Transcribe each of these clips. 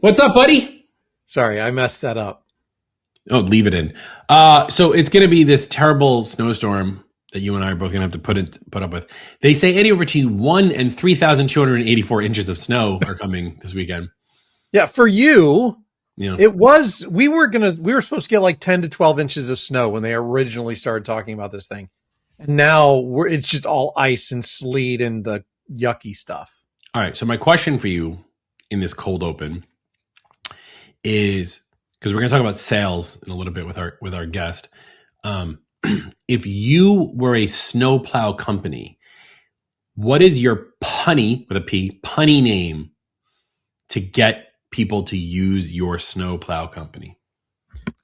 What's up, buddy? Sorry, I messed that up. Oh, leave it in. So it's going to be this terrible snowstorm that you and I are both going to have to put up with. They say anywhere between 1 and 3,284 inches of snow are coming this weekend. Yeah, for you, Yeah. it was. We were supposed to get like 10 to 12 inches of snow when they originally started talking about this thing, and now it's just all ice and sleet and the yucky stuff. All right. So my question for you in this cold open is, because we're going to talk about sales in a little bit with our guest. If you were a snowplow company, what is your punny with a P punny name to get people to use your snowplow company?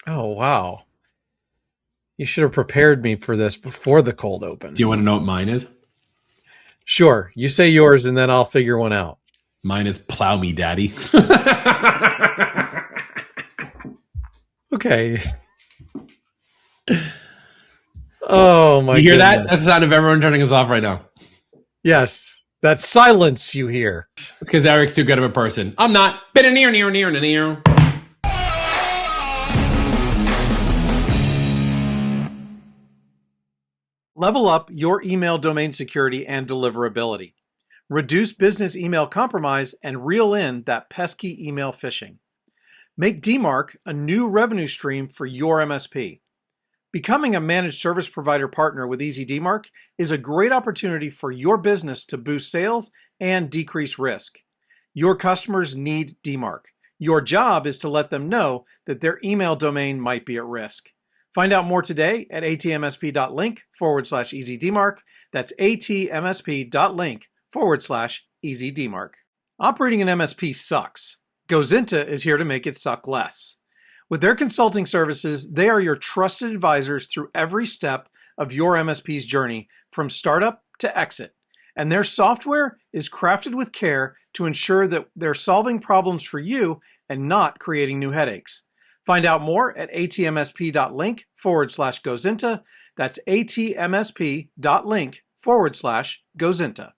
Oh wow! You should have prepared me for this before the cold open. Do you want to know what mine is? Sure, you say yours, and then I'll figure one out. Mine is Plow Me Daddy. Okay. Oh my! You hear goodness. that? That's the sound of everyone turning us off right now. Yes, that silence you hear. It's because Eric's too good of a person. I'm not. Near. Level up your email domain security and deliverability. Reduce business email compromise and reel in that pesky email phishing. Make DMARC a new revenue stream for your MSP. Becoming a managed service provider partner with Easy DMARC is a great opportunity for your business to boost sales and decrease risk. Your customers need DMARC. Your job is to let them know that their email domain might be at risk. Find out more today at atmsp.link/EasyDMARC. That's atmsp.link/EasyDMARC. Operating an MSP sucks. Gozinta is here to make it suck less. With their consulting services, they are your trusted advisors through every step of your MSP's journey, from startup to exit. And their software is crafted with care to ensure that they're solving problems for you and not creating new headaches. Find out more at atmsp.link/Gozinta. That's atmsp.link/Gozinta.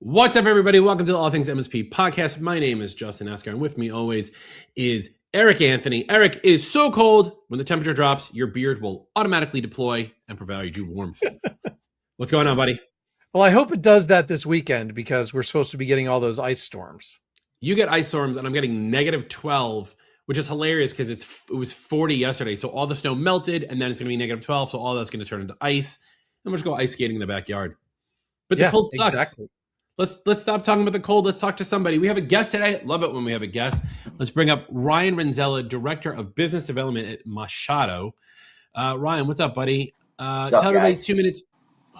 What's up, everybody? Welcome to the All Things MSP podcast. My name is Justin Esgar, and with me always is Eric Anthony. Eric, it is so cold. When the temperature drops, your beard will automatically deploy and provide you warmth. What's going on, buddy? Well, I hope it does that this weekend because we're supposed to be getting all those ice storms. You get ice storms, and I'm getting -12, which is hilarious because it was 40 yesterday. So all the snow melted, and then it's going to be -12. So all that's going to turn into ice. And we're just going to go ice skating in the backyard. But the cold sucks. Exactly. Let's stop talking about the cold. Let's talk to somebody. We have a guest today. Love it when we have a guest. Let's bring up Ryan Renzella, Director of Business Development at Machado. Ryan, what's up, buddy? Tell everybody 2 minutes.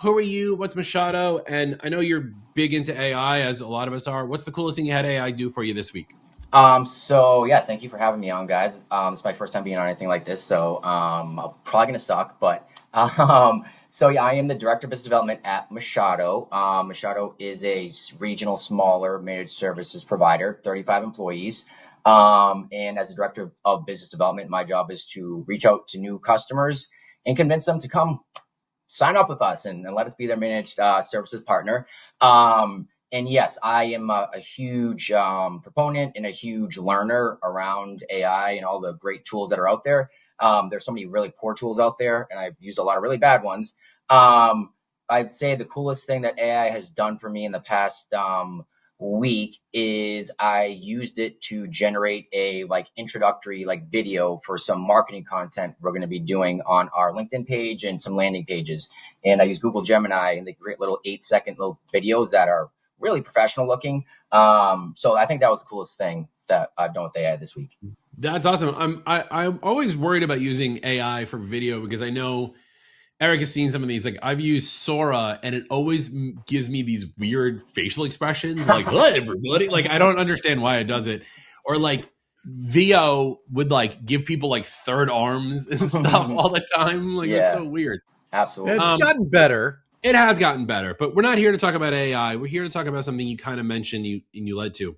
Who are you? What's Machado? And I know you're big into AI, as a lot of us are. What's the coolest thing you had AI do for you this week? Thank you for having me on, guys. It's my first time being on anything like this, so I'm probably gonna suck, but I am the Director of Business Development at Machado. Machado is a regional, smaller managed services provider, 35 employees. And as the Director of Business Development, my job is to reach out to new customers and convince them to come sign up with us and let us be their managed services partner. And yes, I am a huge proponent and a huge learner around AI and all the great tools that are out there. There's so many really poor tools out there, and I've used a lot of really bad ones. I'd say the coolest thing that AI has done for me in the past week is I used it to generate a introductory video for some marketing content we're going to be doing on our LinkedIn page and some landing pages. And I use Google Gemini, and they create little 8-second little videos that are really professional looking. So I think that was the coolest thing that I've done with AI this week. That's awesome. I'm always worried about using AI for video because I know Eric has seen some of these. Like, I've used Sora, and it always gives me these weird facial expressions, like "What, everybody?" Like, I don't understand why it does it. Or like VO would give people third arms and stuff all the time. It's so weird. Absolutely, it's gotten better. It has gotten better, but we're not here to talk about AI. We're here to talk about something you kind of mentioned you led to,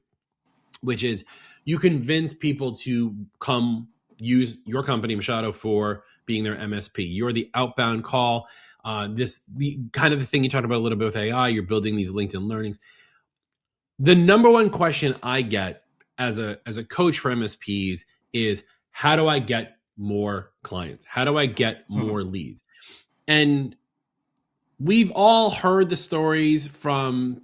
which is you convince people to come use your company, Machado, for being their MSP. You're the outbound call. The kind of the thing you talked about a little bit with AI. You're building these LinkedIn learnings. The number one question I get as a coach for MSPs is, how do I get more clients? How do I get more leads? And we've all heard the stories from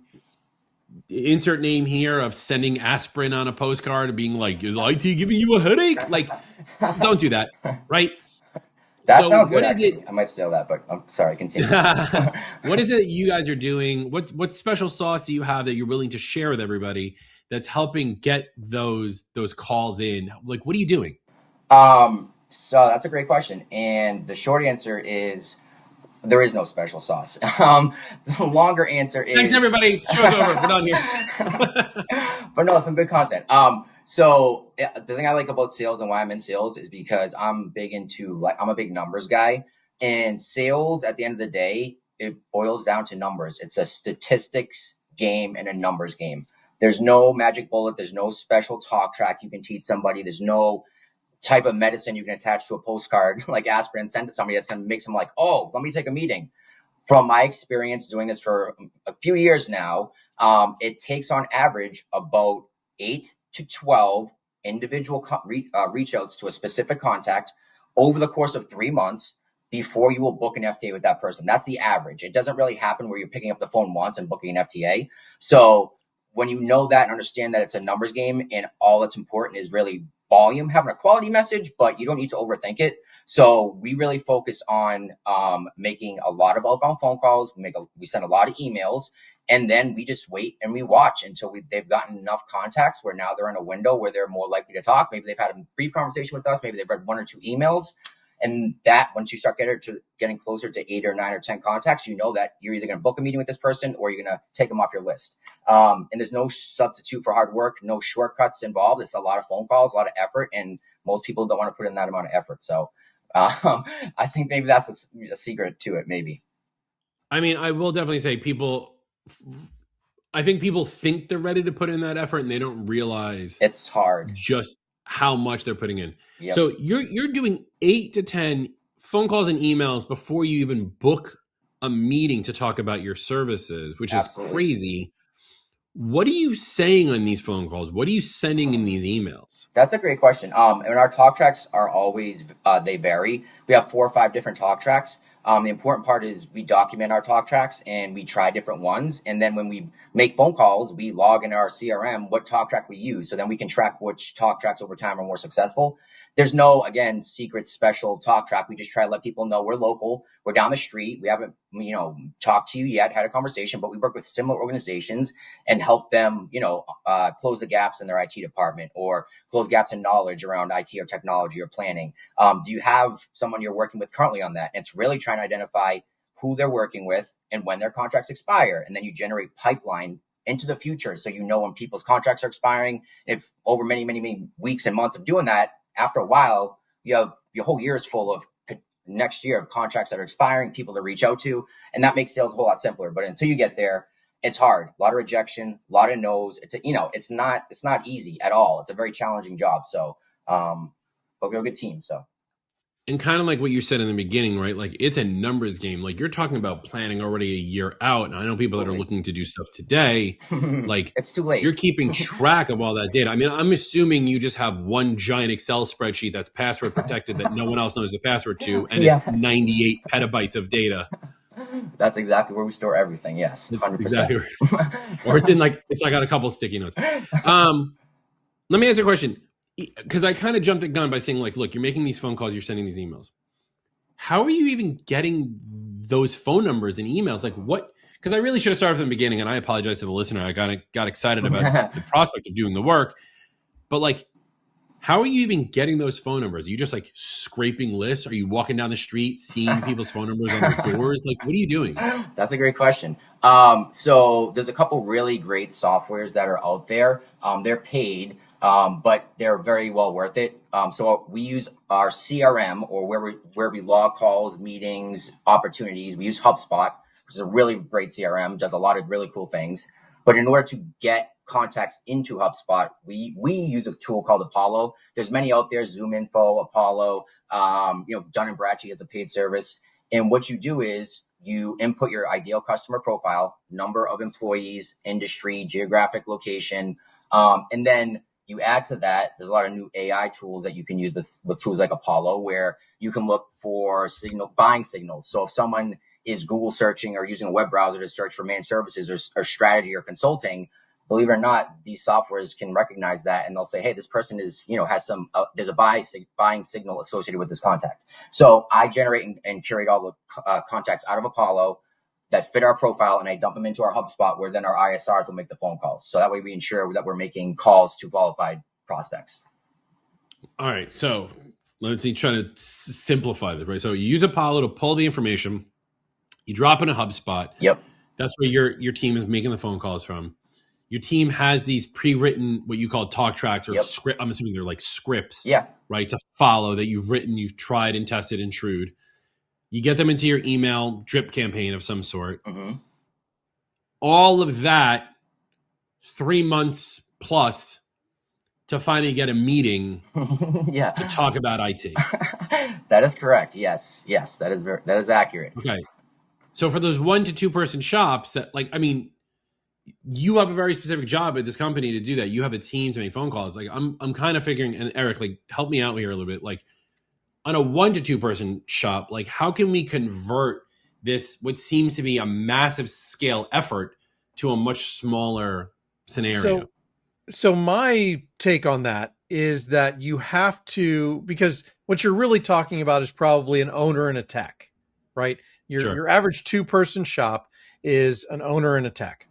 insert name here of sending aspirin on a postcard and being like, is IT giving you a headache? Like, don't do that, right? That So sounds what good, is actually. it? I might steal that, but I'm sorry, continue. What is it that you guys are doing? What special sauce do you have that you're willing to share with everybody that's helping get those calls in? Like, what are you doing? So that's a great question. And the short answer is there is no special sauce. The longer answer is Thanks, everybody. Show's over. We're done here. but no, some good content. So the thing I like about sales and why I'm in sales is because I'm big into, like, I'm a big numbers guy, and sales at the end of the day, it boils down to numbers. It's a statistics game and a numbers game. There's no magic bullet. There's no special talk track you can teach somebody. There's no type of medicine you can attach to a postcard like aspirin and send to somebody that's going to make them like, oh, let me take a meeting. From my experience doing this for a few years now, it takes on average about 8 to 12 individual reach outs to a specific contact over the course of 3 months before you will book an FTA with that person. That's the average. It doesn't really happen where you're picking up the phone once and booking an FTA. So when you know that and understand that it's a numbers game and all that's important is really volume, having a quality message, but you don't need to overthink it. So we really focus on making a lot of outbound phone calls. We send a lot of emails, and then we just wait and we watch until they've gotten enough contacts where now they're in a window where they're more likely to talk. Maybe they've had a brief conversation with us. Maybe they've read 1 or 2 emails. And that, once you start getting closer to 8 or 9 or 10 contacts, you know that you're either going to book a meeting with this person or you're going to take them off your list. And there's no substitute for hard work, no shortcuts involved. It's a lot of phone calls, a lot of effort, and most people don't want to put in that amount of effort. So I think maybe that's a secret to it, maybe. I mean, I will definitely say I think people think they're ready to put in that effort and they don't realize it's hard. Just how much they're putting in. Yep. So you're doing 8 to 10 phone calls and emails before you even book a meeting to talk about your services, which Absolutely. is crazy. What are you saying on these phone calls? What are you sending in these emails? That's a great question. And our talk tracks are always, they vary. We have 4 or 5 different talk tracks. The important part is we document our talk tracks and we try different ones. And then when we make phone calls, we log in our CRM what talk track we use. So then we can track which talk tracks over time are more successful. There's no, again, secret special talk track. We just try to let people know we're local. We're down the street. We haven't, talked to you yet, had a conversation, but we work with similar organizations and help them, close the gaps in their IT department or close gaps in knowledge around IT or technology or planning. Do you have someone you're working with currently on that? And it's really trying to identify who they're working with and when their contracts expire. And then you generate pipeline into the future. So you know when people's contracts are expiring. If over many, many, many weeks and months of doing that, after a while, you have your whole year is full of next year of contracts that are expiring, people to reach out to, and that makes sales a whole lot simpler. But until you get there, it's hard. A lot of rejection, a lot of no's. It's not easy at all. It's a very challenging job. So, but we're a good team. So. And kind of like what you said in the beginning, right? Like it's a numbers game. Like you're talking about planning already a year out. And I know people that are looking to do stuff today, like it's too late. You're keeping track of all that data. I mean, I'm assuming you just have one giant Excel spreadsheet that's password protected that no one else knows the password to, and It's 98 petabytes of data. That's exactly where we store everything. Yes, 100%. Exactly right. Or it's got a couple sticky notes. Let me ask you a question. Because I kind of jumped the gun by saying, like, look, you're making these phone calls, you're sending these emails. How are you even getting those phone numbers and emails? Like what? Because I really should have started from the beginning, and I apologize to the listener. I got excited about the prospect of doing the work. But like, how are you even getting those phone numbers? Are you just like scraping lists? Are you walking down the street, seeing people's phone numbers on their doors? Like, what are you doing? That's a great question. So there's a couple really great softwares that are out there. They're paid. But they're very well worth it. So we use our CRM or where we log calls, meetings, opportunities. We use HubSpot, which is a really great CRM, does a lot of really cool things. But in order to get contacts into HubSpot, we use a tool called Apollo. There's many out there, ZoomInfo, Apollo, Dun & Bradstreet has a paid service. And what you do is you input your ideal customer profile, number of employees, industry, geographic location, and then you add to that, there's a lot of new AI tools that you can use with tools like Apollo, where you can look for buying signals. So if someone is Google searching or using a web browser to search for managed services or strategy or consulting, believe it or not, these softwares can recognize that, and they'll say, hey, this person is, has some, there's a buying signal associated with this contact. So I generate and curate all the contacts out of Apollo that fit our profile, and I dump them into our HubSpot, where then our ISRs will make the phone calls. So that way we ensure that we're making calls to qualified prospects. All right. So let's try to simplify this, right? So you use Apollo to pull the information, you drop in a HubSpot. Yep. That's where your team is making the phone calls from. Your team has these pre-written, what you call talk tracks or script. I'm assuming they're like scripts, right? To follow that you've written, you've tried and tested and trued. You get them into your email drip campaign of some sort. Mm-hmm. All of that, 3 months plus to finally get a meeting to talk about IT. That is correct. Yes, that is accurate. Okay. So for those 1 to 2 person shops that you have a very specific job at this company to do that. You have a team to make phone calls. Like I'm kind of figuring, and Eric, help me out here a little bit. Like on a 1 to 2 person shop, how can we convert this, what seems to be a massive scale effort, to a much smaller scenario? So my take on that is that you have to, because what you're really talking about is probably an owner and a tech, right? Your average 2 person shop is an owner and a tech,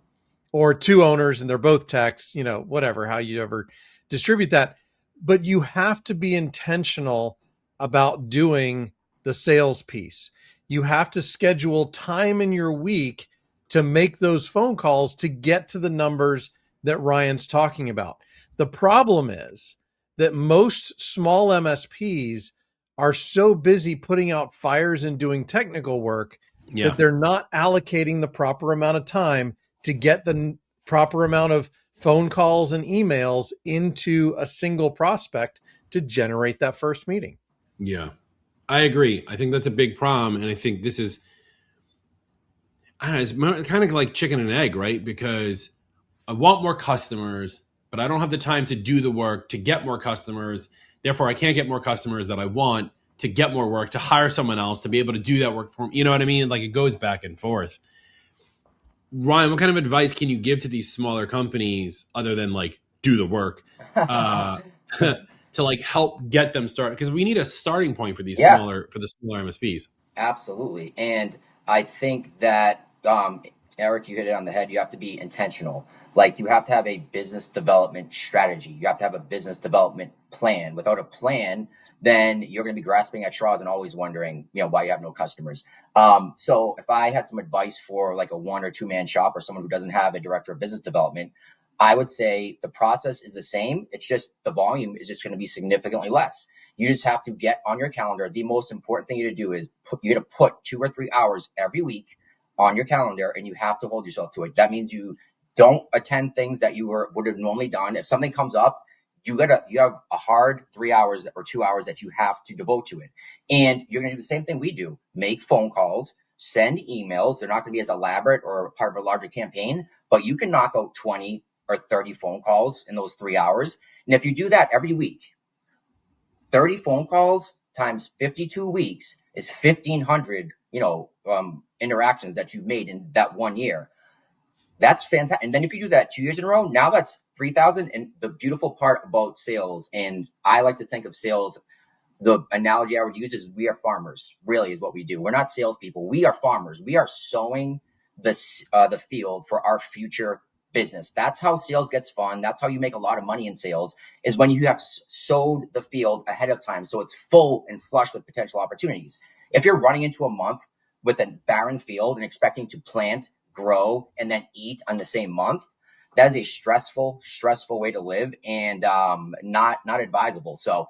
or 2 owners and they're both techs, whatever, how you ever distribute that. But you have to be intentional about doing the sales piece. You have to schedule time in your week to make those phone calls to get to the numbers that Ryan's talking about. The problem is that most small MSPs are so busy putting out fires and doing technical work that they're not allocating the proper amount of time to get the proper amount of phone calls and emails into a single prospect to generate that first meeting. Yeah, I agree. I think that's a big problem. And I think this is, it's kind of like chicken and egg, right? Because I want more customers, but I don't have the time to do the work to get more customers. Therefore, I can't get more customers that I want to get more work, to hire someone else to be able to do that work for me. You know what I mean? It goes back and forth. Ryan, what kind of advice can you give to these smaller companies other than do the work to help get them started? Because we need a starting point for these smaller MSPs. Absolutely. And I think that, Eric, you hit it on the head. You have to be intentional. You have to have a business development strategy. You have to have a business development plan. Without a plan, then you're going to be grasping at straws and always wondering, why you have no customers. So if I had some advice for a 1 or 2 man shop, or someone who doesn't have a director of business development, I would say the process is the same. It's just the volume is just going to be significantly less. You just have to get on your calendar. The most important thing you to do is you got to put 2 or 3 hours every week on your calendar, and you have to hold yourself to it. That means you don't attend things that you would have normally done. If something comes up, you have a hard 3 hours or 2 hours that you have to devote to it. And you're going to do the same thing we do. Make phone calls, send emails. They're not going to be as elaborate or part of a larger campaign, but you can knock out 20 or 30 phone calls in those 3 hours. And if you do that every week, 30 phone calls times 52 weeks is 1,500, interactions that you've made in that 1 year. That's fantastic. And then if you do that 2 years in a row, now that's 3,000. And the beautiful part about sales, and I like to think of sales, the analogy I would use is we are farmers, really is what we do. We're not salespeople. We are farmers. We are sowing the field for our future business. That's how sales gets fun. That's how you make a lot of money in sales, is when you have sowed the field ahead of time. So it's full and flush with potential opportunities. If you're running into a month with a barren field and expecting to plant, grow, and then eat on the same month, that is a stressful way to live, and not advisable. So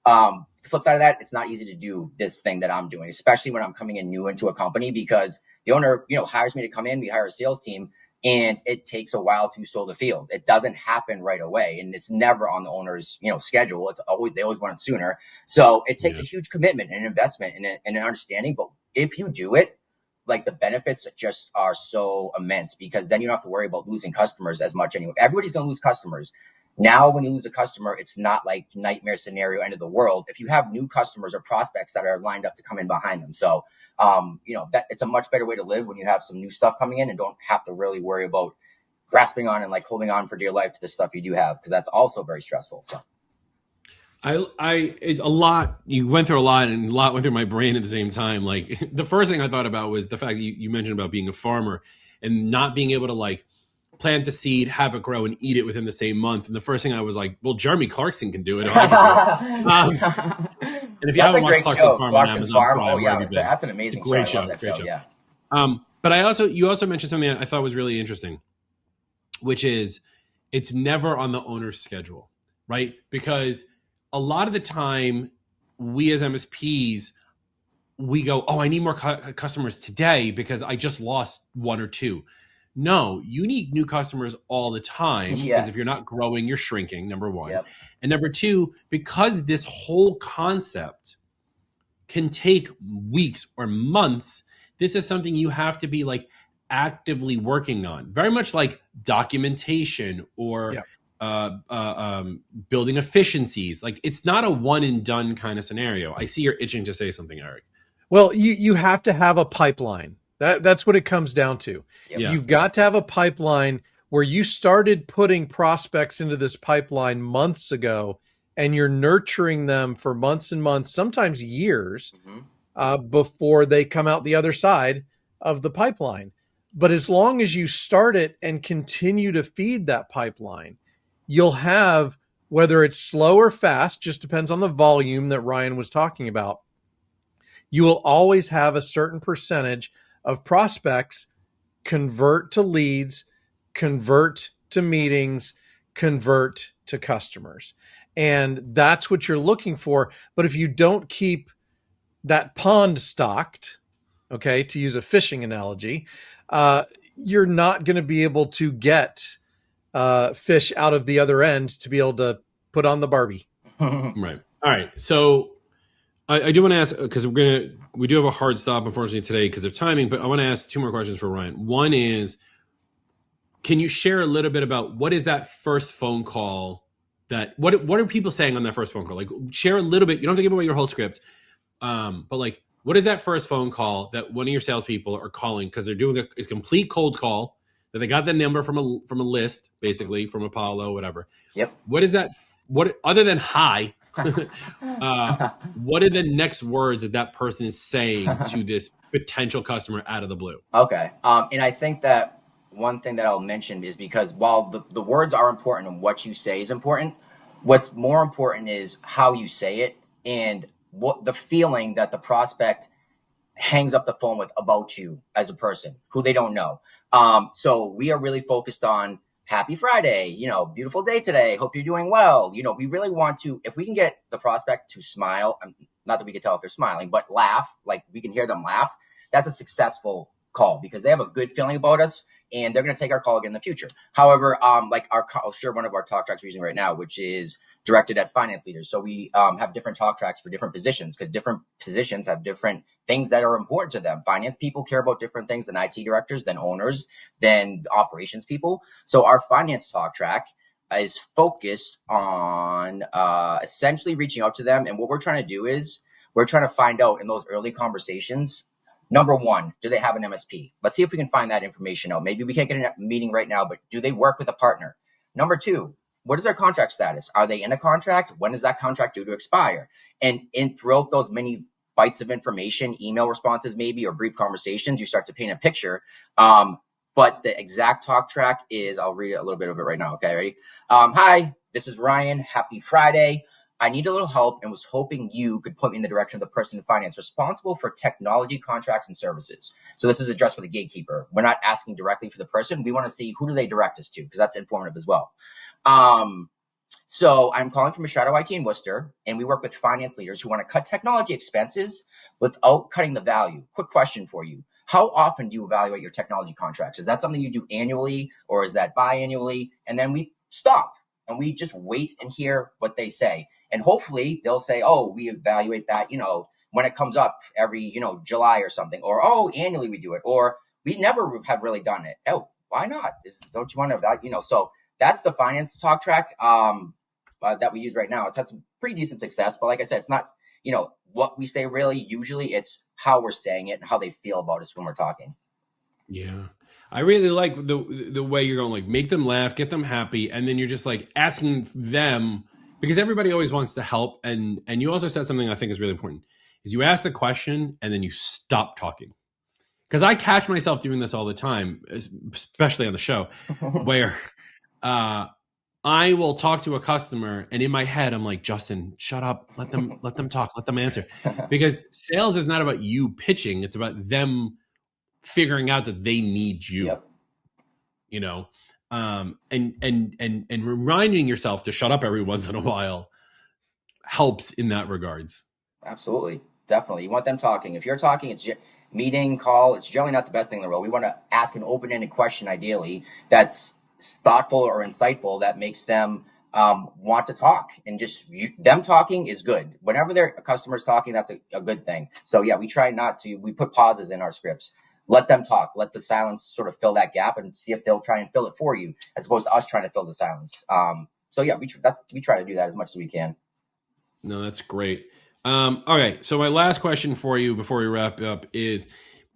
the flip side of that, it's not easy to do this thing that I'm doing, especially when I'm coming in new into a company, because the owner, hires me to come in, we hire a sales team, and it takes a while to sow the field. It doesn't happen right away, and it's never on the owner's, schedule. They always want it sooner. So it takes a huge commitment and investment and an understanding. But if you do it, the benefits just are so immense, because then you don't have to worry about losing customers as much anyway. Everybody's going to lose customers. Now, when you lose a customer, it's not like nightmare scenario, end of the world. If you have new customers or prospects that are lined up to come in behind them. So, that it's a much better way to live when you have some new stuff coming in and don't have to really worry about grasping on and like holding on for dear life to the stuff you do have, because that's also very stressful. So It's a lot. You went through a lot, and a lot went through my brain at the same time. Like the first thing I thought about was the fact that you mentioned about being a farmer and not being able to like plant the seed, have it grow, and eat it within the same month. And the first thing I was like, well, Jeremy Clarkson can do it. If I can do it. And if you haven't watched Clarkson Farm on Amazon Prime, that's an amazing it's a great show. I love that show. Yeah. But you also mentioned something that I thought was really interesting, which is it's never on the owner's schedule, right? Because a lot of the time, we as MSPs, we go, oh, I need more customers today because I just lost one or two. No, you need new customers all the time, because if you're not growing, you're shrinking, number one. Yep. And number two, because this whole concept can take weeks or months, this is something you have to be like actively working on. Very much like documentation or building efficiencies. Like it's not a one and done kind of scenario. I see you're itching to say something, Eric. Well, you have to have a pipeline. That's what it comes down to. Yep. You've got to have a pipeline where you started putting prospects into this pipeline months ago, and you're nurturing them for months and months, sometimes years, before they come out the other side of the pipeline. But as long as you start it and continue to feed that pipeline, you'll have, whether it's slow or fast, just depends on the volume that Ryan was talking about, you will always have a certain percentage of prospects convert to leads, convert to meetings, convert to customers. And that's what you're looking for. But if you don't keep that pond stocked, okay, to use a fishing analogy, you're not going to be able to get fish out of the other end to be able to put on the Barbie. Right. All right. So I do want to ask, because we do have a hard stop, unfortunately, today because of timing, but I want to ask two more questions for Ryan. One is, can you share a little bit about what is that first phone call what are people saying on that first phone call? Like, share a little bit. You don't have to give away your whole script. But like, what is that first phone call that one of your salespeople are calling because they're doing a complete cold call, that they got the number from a list, basically from Apollo, whatever. Yep. What is that? What other than hi? What are the next words that person is saying to this potential customer out of the blue? Okay. And I think that one thing that I'll mention is, because while the words are important and what you say is important, what's more important is how you say it and what the feeling that the prospect hangs up the phone with about you as a person who they don't know. So we are really focused on happy Friday, beautiful day today. Hope you're doing well. We really want to, if we can get the prospect to smile, not that we can tell if they're smiling, but laugh, like we can hear them laugh. That's a successful call because they have a good feeling about us and they're going to take our call again in the future. However, I'll share one of our talk tracks we're using right now, which is directed at finance leaders. So we have different talk tracks for different positions because different positions have different things that are important to them. Finance people care about different things than IT directors, than owners, than operations people. So our finance talk track is focused on essentially reaching out to them. And what we're trying to do is we're trying to find out in those early conversations, number one, do they have an MSP? Let's see if we can find that information out. Maybe we can't get a meeting right now, but do they work with a partner? Number two, what is their contract status? Are they in a contract? When is that contract due to expire? And throughout those many bites of information, email responses maybe, or brief conversations, you start to paint a picture. But the exact talk track is, I'll read a little bit of it right now. Okay, ready? Hi, this is Ryan. Happy Friday. I need a little help and was hoping you could point me in the direction of the person in finance responsible for technology contracts and services. So this is addressed for the gatekeeper. We're not asking directly for the person. We want to see who do they direct us to, because that's informative as well. So I'm calling from Machado IT in Worcester, and we work with finance leaders who want to cut technology expenses without cutting the value. Quick question for you. How often do you evaluate your technology contracts? Is that something you do annually, or is that biannually? And then we stop and we just wait and hear what they say. And hopefully they'll say, oh, we evaluate that, when it comes up every, July or something, or, oh, annually we do it, or we never have really done it. Oh, why not? Don't you want to evaluate, So that's the finance talk track that we use right now. It's had some pretty decent success, but like I said, it's not, what we say really. Usually it's how we're saying it and how they feel about us when we're talking. Yeah. I really like the way you're going, like, make them laugh, get them happy, and then you're just like asking them, because everybody always wants to help. And you also said something I think is really important, is you ask the question and then you stop talking. Because I catch myself doing this all the time, especially on the show, where I will talk to a customer and in my head I'm like, Justin, shut up, let them talk, let them answer. Because sales is not about you pitching, it's about them figuring out that they need you. Yep. And reminding yourself to shut up every once in a while helps in that regards. Absolutely. Definitely. You want them talking. If you're talking, it's meeting, call, it's generally not the best thing in the world. We want to ask an open-ended question, ideally, that's thoughtful or insightful, that makes them want to talk. And just them talking is good. Whenever their customers talking, that's a good thing. So yeah, we try not to, we put pauses in our scripts. Let them talk. Let the silence sort of fill that gap and see if they'll try and fill it for you, as opposed to us trying to fill the silence. So yeah, we try to do that as much as we can. No, that's great. Okay, so my last question for you before we wrap up is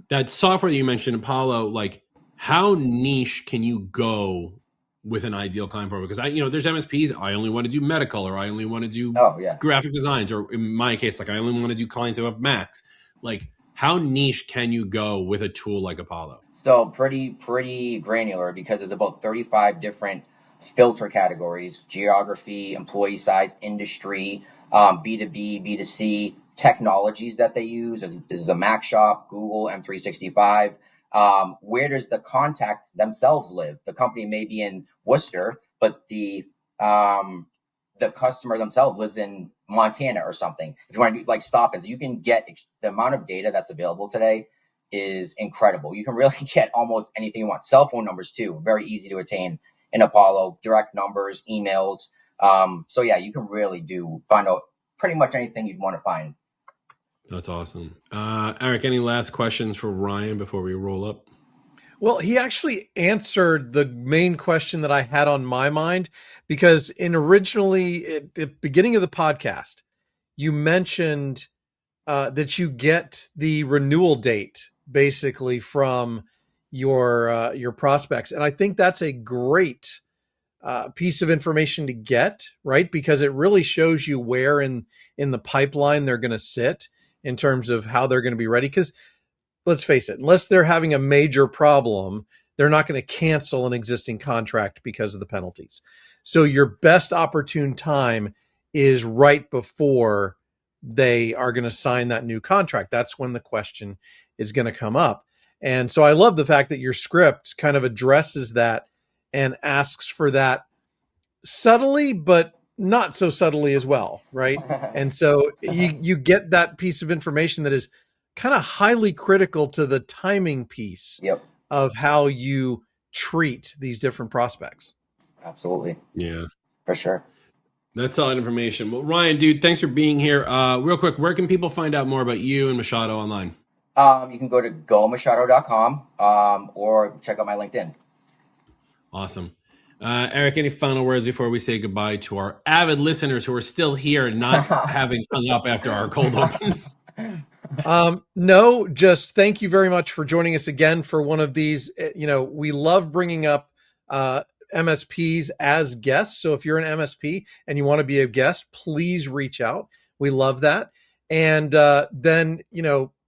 that software that you mentioned, Apollo, like, how niche can you go with an ideal client profile? Because there's MSPs, I only want to do medical, or I only want to do graphic designs, or in my case, like, I only want to do clients who have Macs. Like, how niche can you go with a tool like Apollo? So pretty granular, because there's about 35 different filter categories: geography, employee size, industry, B2B, B2C, technologies that they use. This is a Mac shop, Google, M365. Where does the contact themselves live? The company may be in Worcester, but the customer themselves lives in Montana or something. If you want to do like stop-ins, you can get the amount of data that's available today is incredible. You can really get almost anything you want. Cell phone numbers too, very easy to attain in Apollo, direct numbers, emails. So yeah, you can really find out pretty much anything you'd want to find. That's awesome. Eric, any last questions for Ryan before we roll up? Well, he actually answered the main question that I had on my mind, because originally at the beginning of the podcast, you mentioned that you get the renewal date basically from your prospects. And I think that's a great piece of information to get, right? Because it really shows you where in the pipeline they're going to sit in terms of how they're going to be ready. Because let's face it, unless they're having a major problem, they're not going to cancel an existing contract because of the penalties. So your best opportune time is right before they are going to sign that new contract. That's when the question is going to come up. And so I love the fact that your script kind of addresses that and asks for that subtly, but not so subtly as well, right? And so you get that piece of information that is kind of highly critical to the timing piece of how you treat these different prospects. Absolutely. Yeah. For sure. That's solid information. Well, Ryan, dude, thanks for being here. Real quick, where can people find out more about you and Machado online? You can go to gomachado.com or check out my LinkedIn. Awesome. Eric, any final words before we say goodbye to our avid listeners who are still here and not having hung up after our cold open? No, just thank you very much for joining us again for one of these. We love bringing up MSPs as guests. So if you're an MSP and you want to be a guest, please reach out. We love that. And then,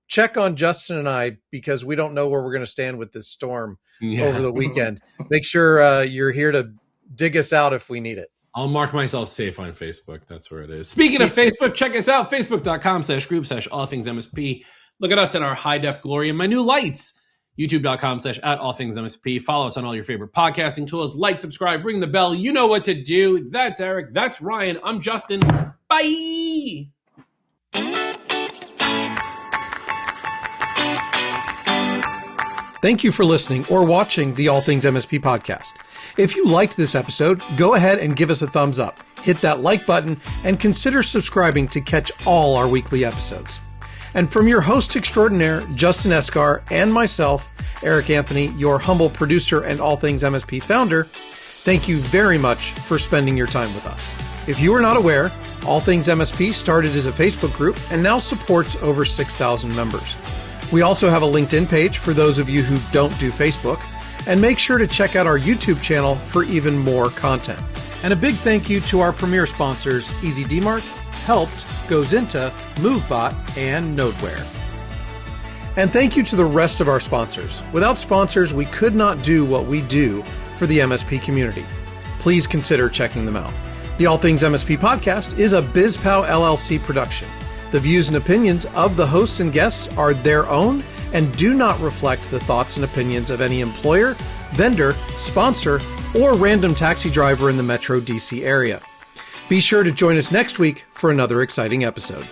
check on Justin and I, because we don't know where we're going to stand with this storm over the weekend. Make sure you're here to dig us out if we need it. I'll mark myself safe on Facebook. That's where it is. Speaking of Facebook, check us out, facebook.com/group/allthingsmsp. Look at us in our high-def glory and my new lights, youtube.com/@allthingsmsp. Follow us on all your favorite podcasting tools. Like, subscribe, ring the bell. You know what to do. That's Eric. That's Ryan. I'm Justin. Bye. Thank you for listening or watching the All Things MSP podcast. If you liked this episode, go ahead and give us a thumbs up, hit that like button, and consider subscribing to catch all our weekly episodes. And from your host extraordinaire, Justin Esgar, and myself, Eric Anthony, your humble producer and All Things MSP founder, Thank you very much for spending your time with us. If you are not aware, All Things MSP started as a Facebook group and now supports over 6,000 members. We also have a LinkedIn page for those of you who don't do Facebook, and make sure to check out our YouTube channel for even more content. And a big thank you to our premier sponsors, EasyDmark, Helped, Goes Into, MoveBot, and Nodeware. And thank you to the rest of our sponsors. Without sponsors, we could not do what we do for the MSP community. Please consider checking them out. The All Things MSP podcast is a BizPow LLC production. The views and opinions of the hosts and guests are their own and do not reflect the thoughts and opinions of any employer, vendor, sponsor, or random taxi driver in the Metro DC area. Be sure to join us next week for another exciting episode.